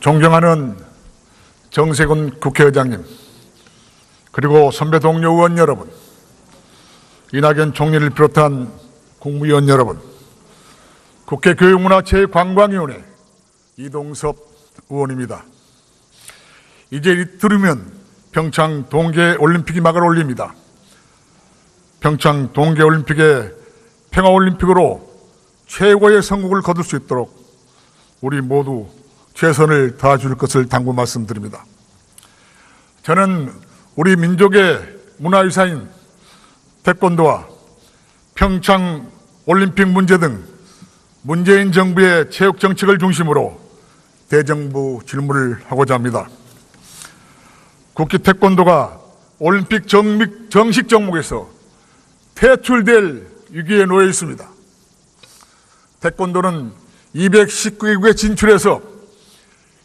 존경하는 정세균 국회의장님, 그리고 선배 동료 의원 여러분, 이낙연 총리를 비롯한 국무위원 여러분, 국회 교육문화체육관광위원회 이동섭 의원입니다. 이제 이틀이면 평창 동계올림픽이 막을 올립니다. 평창 동계올림픽의 평화올림픽으로 최고의 성공을 거둘 수 있도록 우리 모두 최선을 다해줄 것을 당부 말씀드립니다. 저는 우리 민족의 문화유산인 태권도와 평창 올림픽 문제 등 문재인 정부의 체육 정책을 중심으로 대정부 질문을 하고자 합니다. 국기 태권도가 올림픽 정식 종목에서 퇴출될 위기에 놓여 있습니다. 태권도는 219개국에 진출해서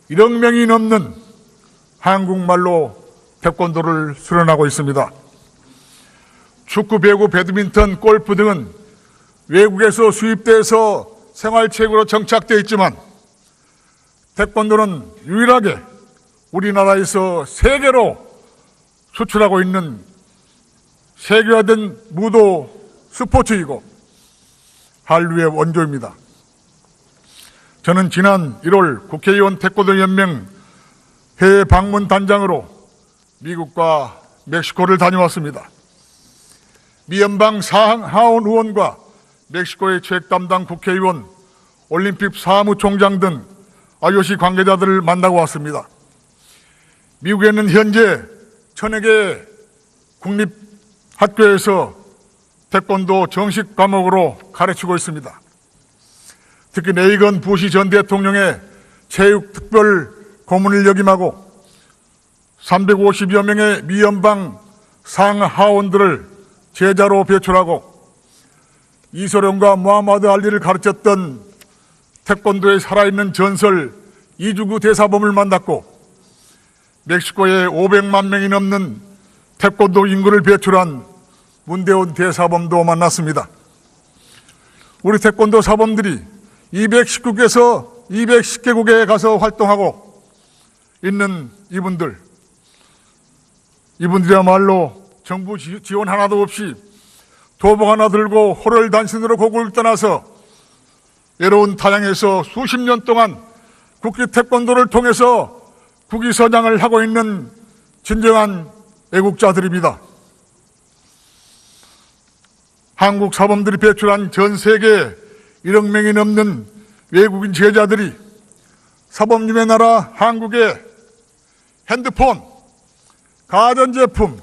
1억 명이 넘는 한국말로 태권도를 수련하고 있습니다. 축구, 배구, 배드민턴, 골프 등은 외국에서 수입돼서 생활체육으로 정착되어 있지만 태권도는 유일하게 우리나라에서 세계로 수출하고 있는 세계화된 무도 스포츠이고 한류의 원조입니다. 저는 지난 1월 국회의원 태권도연맹 해외 방문 단장으로 미국과 멕시코를 다녀왔습니다. 미연방 하원 의원과 멕시코의 체육 담당 국회의원, 올림픽 사무총장 등 IOC 관계자들을 만나고 왔습니다. 미국에는 현재 1000여 개 국립학교에서 태권도 정식 과목으로 가르치고 있습니다. 특히 레이건 부시 전 대통령의 체육 특별 고문을 역임하고 350여 명의 미연방 상하원들을 제자로 배출하고 이소룡과 무하마드 알리를 가르쳤던 태권도의 살아있는 전설 이주구 대사범을 만났고 멕시코에 500만 명이 넘는 태권도 인구를 배출한 문대원 대사범도 만났습니다. 우리 태권도 사범들이 219개에서 210개국에 가서 활동하고 있는 이분들이야말로 정부 지원 하나도 없이 도복 하나 들고 호롤단신으로 고국을 떠나서 외로운 타향에서 수십 년 동안 국기 태권도를 통해서 국위선양을 하고 있는 진정한 애국자들입니다. 한국 사범들이 배출한 전 세계 1억 명이 넘는 외국인 제자들이 사범님의 나라 한국의 핸드폰, 가전제품,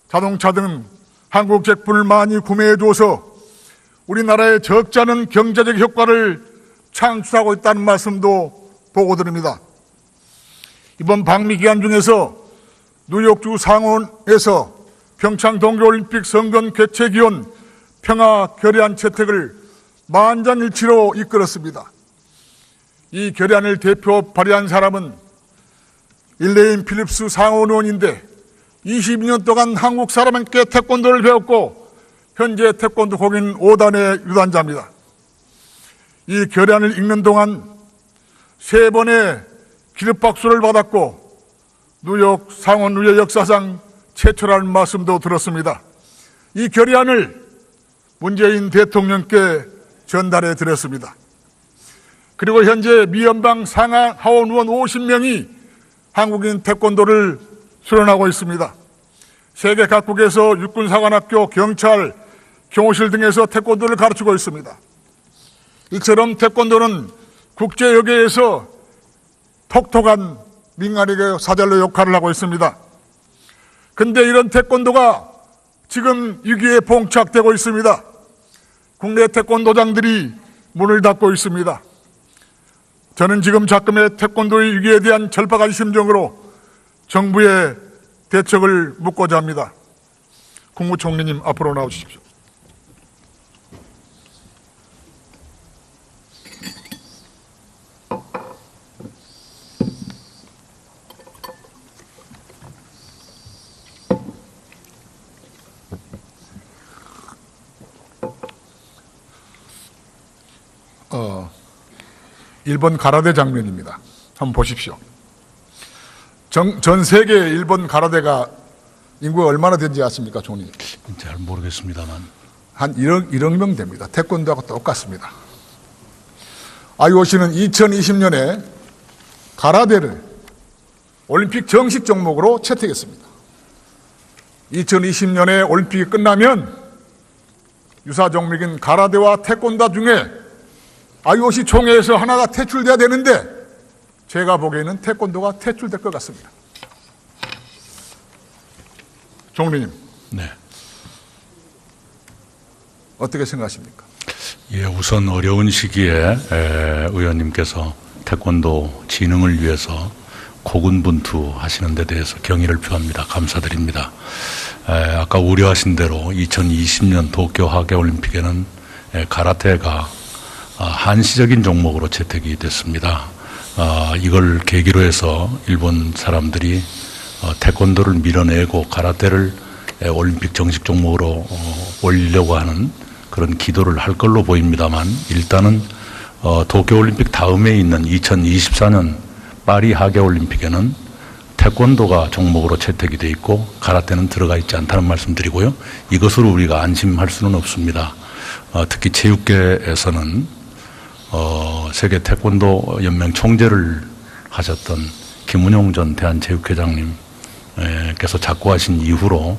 자동차 등 한국 제품을 많이 구매해줘서 우리나라의 적지 않은 경제적 효과를 창출하고 있다는 말씀도 보고드립니다. 이번 방미 기간 중에서 뉴욕주 상원에서 평창 동계올림픽 선거 개최 기원 평화 결의안 채택을 만장일치로 이끌었습니다. 이 결의안을 대표 발의한 사람은 일레인 필립스 상원 의원인데 22년 동안 한국 사람에게 태권도를 배웠고 현재 태권도 공인 5단의 유단자입니다. 이 결의안을 읽는 동안 3번의 기립박수를 받았고 뉴욕 상원의회 역사상 최초라는 말씀도 들었습니다. 이 결의안을 문재인 대통령께 전달해 드렸습니다. 그리고 현재 미연방 상하원 의원 50명이 한국인 태권도를 수련하고 있습니다. 세계 각국에서 육군사관학교, 경찰, 경호실 등에서 태권도를 가르치고 있습니다. 이처럼 태권도는 국제여계에서 톡톡한 민간에게 사절로 역할을 하고 있습니다. 그런데 이런 태권도가 지금 위기에 봉착되고 있습니다. 국내 태권도장들이 문을 닫고 있습니다. 저는 지금 작금의 태권도의 위기에 대한 절박한 심정으로 정부의 대책을 묻고자 합니다. 국무총리님 앞으로 나오십시오. 일본 가라데 장면입니다. 한번 보십시오. 전 세계 일본 가라데가 인구가 얼마나 되는지 아십니까, 총리? 잘 모르겠습니다만. 한 1억 명 됩니다. 태권도하고 똑같습니다. IOC는 2020년에 가라데를 올림픽 정식 종목으로 채택했습니다. 2020년에 올림픽이 끝나면 유사 종목인 가라데와 태권도 중에 IOC 총회에서 하나가 퇴출돼야 되는데 제가 보기에는 태권도가 퇴출될 것 같습니다. 총리님. 네. 어떻게 생각하십니까? 예, 우선 어려운 시기에 의원님께서 태권도 진흥을 위해서 고군분투하시는 데 대해서 경의를 표합니다. 감사드립니다. 아까 우려하신 대로 2020년 도쿄 하계올림픽에는 가라테가 한시적인 종목으로 채택이 됐습니다. 이걸 계기로 해서 일본 사람들이 태권도를 밀어내고 가라테를 올림픽 정식 종목으로 올리려고 하는 그런 기도를 할 걸로 보입니다만, 일단은 도쿄올림픽 다음에 있는 2024년 파리 하계올림픽에는 태권도가 종목으로 채택이 돼 있고 가라테는 들어가 있지 않다는 말씀드리고요. 이것으로 우리가 안심할 수는 없습니다. 특히 체육계에서는 세계 태권도 연맹 총재를 하셨던 김은용 전 대한체육회장님께서 작고하신 이후로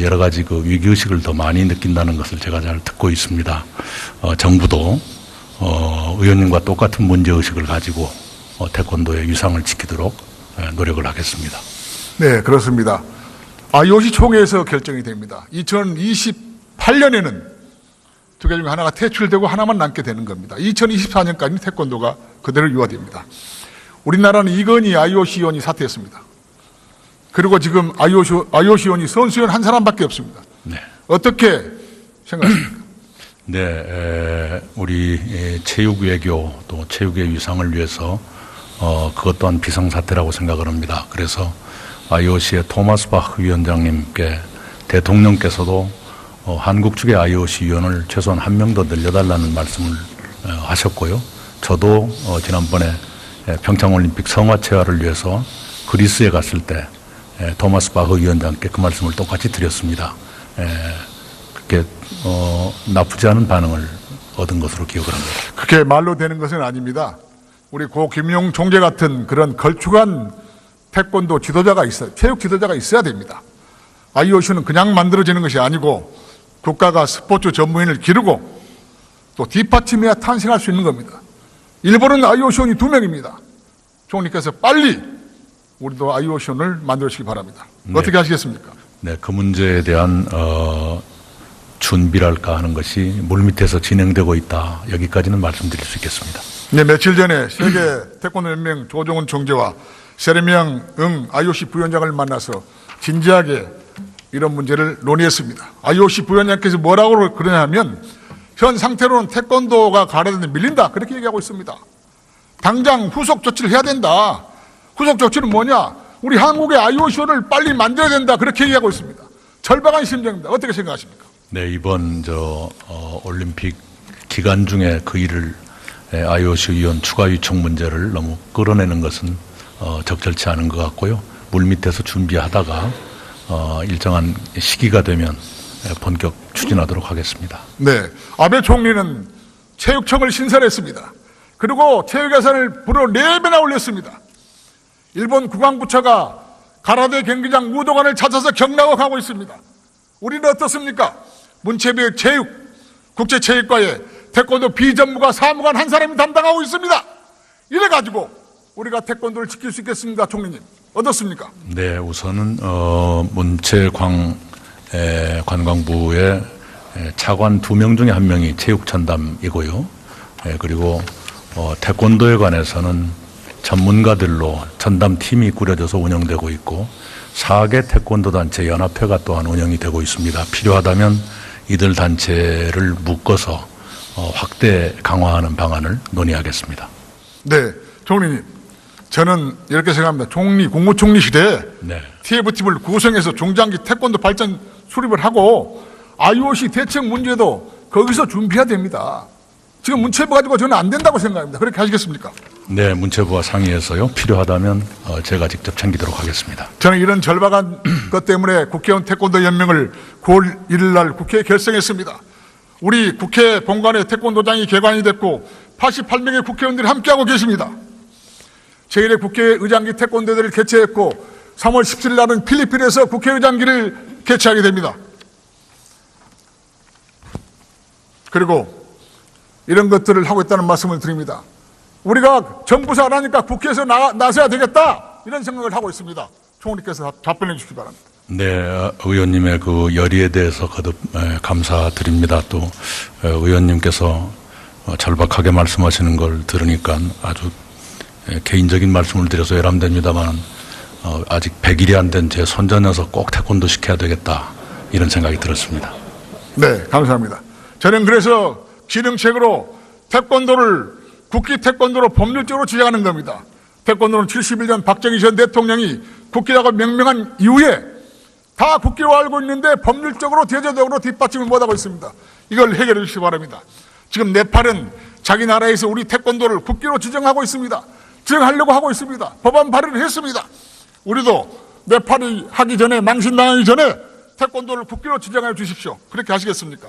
여러 가지 그 위기의식을 더 많이 느낀다는 것을 제가 잘 듣고 있습니다. 정부도 의원님과 똑같은 문제의식을 가지고 태권도의 위상을 지키도록 노력을 하겠습니다. 네, 그렇습니다. IOC 총회에서 결정이 됩니다. 2028년에는 두 개 중에 하나가 퇴출되고 하나만 남게 되는 겁니다. 2024년까지는 태권도가 그대로 유화됩니다. 우리나라는 이건희 IOC 위원이 사퇴했습니다. 그리고 지금 IOC 위원이 선수위원 한 사람밖에 없습니다. 네. 어떻게 생각하십니까? 네, 우리 체육 외교 또 체육의 위상을 위해서 그것 또한 비상사태라고 생각을 합니다. 그래서 IOC의 토마스 바흐 위원장님께 대통령께서도 한국 측의 IOC 위원을 최소한 한 명 더 늘려달라는 말씀을 하셨고요. 저도 지난번에 평창올림픽 성화체화를 위해서 그리스에 갔을 때 토마스 바흐 위원장께 그 말씀을 똑같이 드렸습니다. 그렇게 나쁘지 않은 반응을 얻은 것으로 기억을 합니다. 그렇게 말로 되는 것은 아닙니다. 우리 고 김용 총재 같은 그런 걸쭉한 태권도 지도자가 있어요. 체육 지도자가 있어야 됩니다. IOC는 그냥 만들어지는 것이 아니고 국가가 스포츠 전문인을 기르고 또 뒷받침해야 탄생할 수 있는 겁니다. 일본은 IOC원이 2명입니다. 총리께서 빨리 우리도 IOC원을 만들어주시기 바랍니다. 네. 어떻게 하시겠습니까? 네, 그 문제에 대한 준비랄까 하는 것이 물밑에서 진행되고 있다. 여기까지는 말씀드릴 수 있겠습니다. 네, 며칠 전에 세계 태권도 연맹 조종훈 총재와 세르미앙 IOC 부위원장을 만나서 진지하게 이런 문제를 논의했습니다. IOC 부위원장께서 뭐라고 그러냐 하면 현 상태로는 태권도가 가라데에 밀린다. 그렇게 얘기하고 있습니다. 당장 후속 조치를 해야 된다. 후속 조치는 뭐냐? 우리 한국의 IOC를 빨리 만들어야 된다. 그렇게 얘기하고 있습니다. 절박한 심정입니다. 어떻게 생각하십니까? 네, 이번 올림픽 기간 중에 그 일을 IOC 위원 추가 유촉 문제를 너무 끌어내는 것은 적절치 않은 것 같고요. 물밑에서 준비하다가 일정한 시기가 되면 본격 추진하도록 하겠습니다. 네, 아베 총리는 체육청을 신설했습니다. 그리고 체육 예산을 불어 4배나 올렸습니다. 일본 국방부처가 가라데 경기장 무도관을 찾아서 경락을 하고 있습니다. 우리는 어떻습니까? 문체부 체육, 국제체육과에 태권도 비전무가 사무관 한 사람이 담당하고 있습니다. 이래가지고 우리가 태권도를 지킬 수 있겠습니까, 총리님? 어떻습니까? 네, 우선은 문체관광부의 차관 2명 중에 1명이 체육전담이고요. 그리고 태권도에 관해서는 전문가들로 전담팀이 꾸려져서 운영되고 있고 4개 태권도 단체 연합회가 또한 운영이 되고 있습니다. 필요하다면 이들 단체를 묶어서 확대 강화하는 방안을 논의하겠습니다. 네, 총리님. 저는 이렇게 생각합니다. 국무총리 시대에 네. TF팀을 구성해서 중장기 태권도 발전 수립을 하고 IOC 대책 문제도 거기서 준비해야 됩니다. 지금 문체부 가지고 저는 안 된다고 생각합니다. 그렇게 하시겠습니까? 네, 문체부와 상의해서요. 필요하다면 제가 직접 챙기도록 하겠습니다. 저는 이런 절박한 것 때문에 국회의원 태권도 연맹을 9월 1일 날 국회에 결성했습니다. 우리 국회 본관에 태권도장이 개관이 됐고 88명의 국회의원들이 함께하고 계십니다. 제1회 국회의장기 태권도대회를 개최했고 3월 17일 날은 필리핀에서 국회의장기를 개최하게 됩니다. 그리고 이런 것들을 하고 있다는 말씀을 드립니다. 우리가 정부에서 안 하니까 국회에서 나서야 되겠다 이런 생각을 하고 있습니다. 총리께서 답변해 주시기 바랍니다. 네, 의원님의 그 열의에 대해서 거듭 감사드립니다. 또 의원님께서 절박하게 말씀하시는 걸 들으니까 아주 개인적인 말씀을 드려서 외람됩니다만 아직 100일이 안 된 제 손자 녀석 꼭 태권도 시켜야 되겠다 이런 생각이 들었습니다. 네, 감사합니다. 저는 그래서 기능책으로 태권도를 국기 태권도로 법률적으로 지정하는 겁니다. 태권도는 71년 박정희 전 대통령이 국기라고 명명한 이후에 다 국기로 알고 있는데 법률적으로 제도적으로 뒷받침을 못하고 있습니다. 이걸 해결해 주시기 바랍니다. 지금 네팔은 자기 나라에서 우리 태권도를 국기로 지정하고 있습니다. 지정하려고 하고 있습니다. 법안 발의를 했습니다. 우리도 네팔이 하기 전에 망신당하기 전에 태권도를 국기로 지정해 주십시오. 그렇게 하시겠습니까?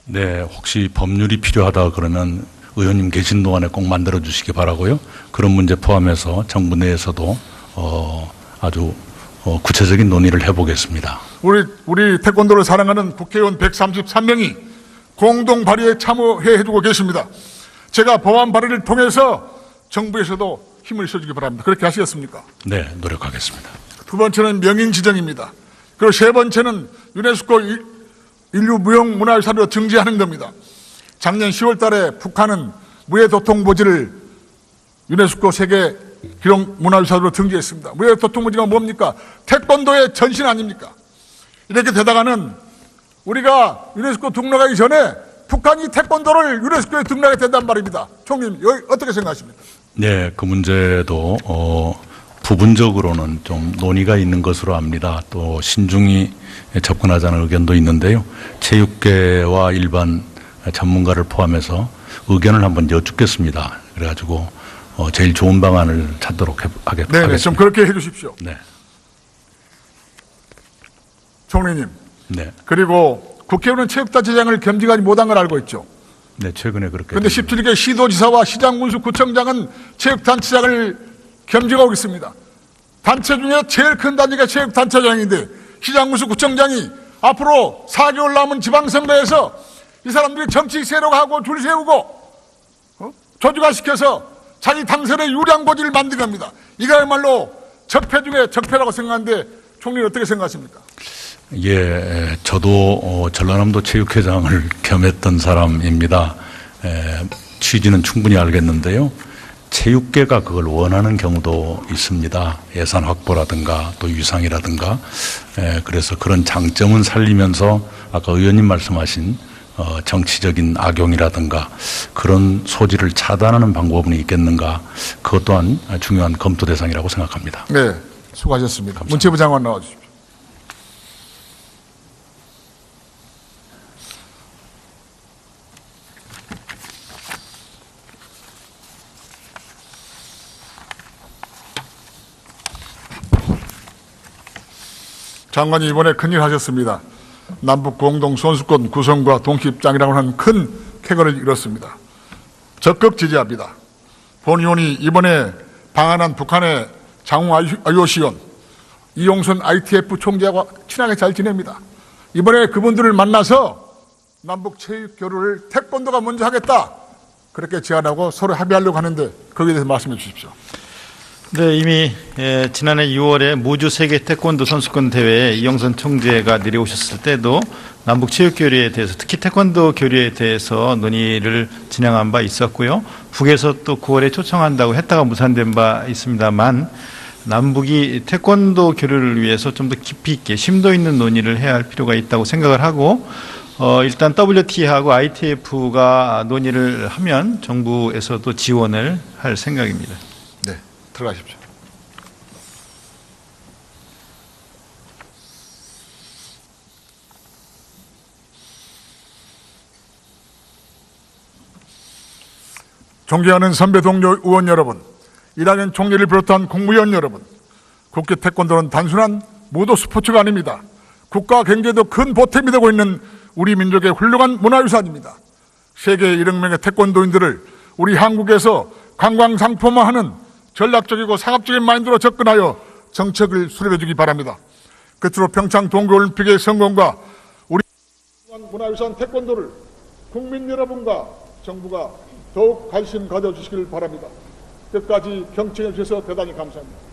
네, 혹시 법률이 필요하다 그러면 의원님 계신 동안에 꼭 만들어 주시기 바라고요. 그런 문제 포함해서 정부 내에서도 아주 구체적인 논의를 해보겠습니다. 우리 태권도를 사랑하는 국회의원 133명이 공동 발의에 참여해 주고 계십니다. 제가 법안 발의를 통해서 정부에서도 힘을 써주기 바랍니다. 그렇게 하시겠습니까? 네, 노력하겠습니다. 두 번째는 명인 지정입니다. 그리고 세 번째는 유네스코 인류 무형 문화유산으로 등재하는 겁니다. 작년 10월 달에 북한은 무해도통보지를 유네스코 세계 기록 문화유산으로 등재했습니다. 무해도통보지가 뭡니까? 태권도의 전신 아닙니까? 이렇게 되다가는 우리가 유네스코 등록하기 전에 북한이 태권도를 유네스코에 등록하게 된단 말입니다. 총리님, 여기 어떻게 생각하십니까? 네, 그 문제도 부분적으로는 좀 논의가 있는 것으로 압니다. 또 신중히 접근하자는 의견도 있는데요. 체육계와 일반 전문가를 포함해서 의견을 한번 여쭙겠습니다. 그래가지고 제일 좋은 방안을 찾도록 하겠습니다. 네, 좀 그렇게 해주십시오. 네. 총리님. 네. 그리고 국회의원은 체육단체장을 겸직하지 못한 걸 알고 있죠. 네, 최근에 그렇게. 그런데 17개 시도지사와 시장군수구청장은 체육단체장을 겸직하고 있습니다. 단체 중에 제일 큰 단체가 체육단체장인데 시장군수구청장이 앞으로 4개월 남은 지방선거에서 이 사람들이 정치 세력하고 줄 세우고 조직화시켜서 자기 당선의 유리한 고지를 만든 겁니다. 이거야말로 적폐 중에 적폐라고 생각하는데 총리는 어떻게 생각하십니까? 예, 저도 전라남도 체육회장을 겸했던 사람입니다. 취지는 충분히 알겠는데요. 체육계가 그걸 원하는 경우도 있습니다. 예산 확보라든가 또 유상이라든가. 그래서 그런 장점은 살리면서 아까 의원님 말씀하신 정치적인 악용이라든가 그런 소지를 차단하는 방법은 있겠는가. 그것 또한 중요한 검토 대상이라고 생각합니다. 네, 수고하셨습니다. 감사합니다. 문체부 장관 나와주십시오. 장관이 이번에 큰일 하셨습니다. 남북 공동 선수권 구성과 동시 입장이라고 하는 큰 쾌거를 이뤘습니다. 적극 지지합니다. 본 의원이 이번에 방한한 북한의 장웅 IOC원, 이용선 ITF 총재와 친하게 잘 지냅니다. 이번에 그분들을 만나서 남북 체육 교류를 태권도가 먼저 하겠다. 그렇게 제안하고 서로 합의하려고 하는데 거기에 대해서 말씀해 주십시오. 네, 이미 지난해 6월에 무주 세계 태권도 선수권 대회에 이영선 총재가 내려오셨을 때도 남북 체육 교류에 대해서 특히 태권도 교류에 대해서 논의를 진행한 바 있었고요. 북에서 또 9월에 초청한다고 했다가 무산된 바 있습니다만 남북이 태권도 교류를 위해서 좀 더 깊이 있게 심도 있는 논의를 해야 할 필요가 있다고 생각을 하고 일단 WT하고 ITF가 논의를 하면 정부에서도 지원을 할 생각입니다. 네, 들어가십시오. 존경하는 선배 동료 의원 여러분, 이낙연 총리를 비롯한 국무위원 여러분, 국제 태권도는 단순한 무도 스포츠가 아닙니다. 국가 경제에도 큰 보탬이 되고 있는 우리 민족의 훌륭한 문화유산입니다. 세계 1억 명의 태권도인들을 우리 한국에서 관광 상품화하는 전략적이고 상업적인 마인드로 접근하여 정책을 수립해 주기 바랍니다. 끝으로 평창 동계올림픽의 성공과 우리 문화유산 태권도를 국민 여러분과 정부가 더욱 관심 가져주시길 바랍니다. 끝까지 경청해 주셔서 대단히 감사합니다.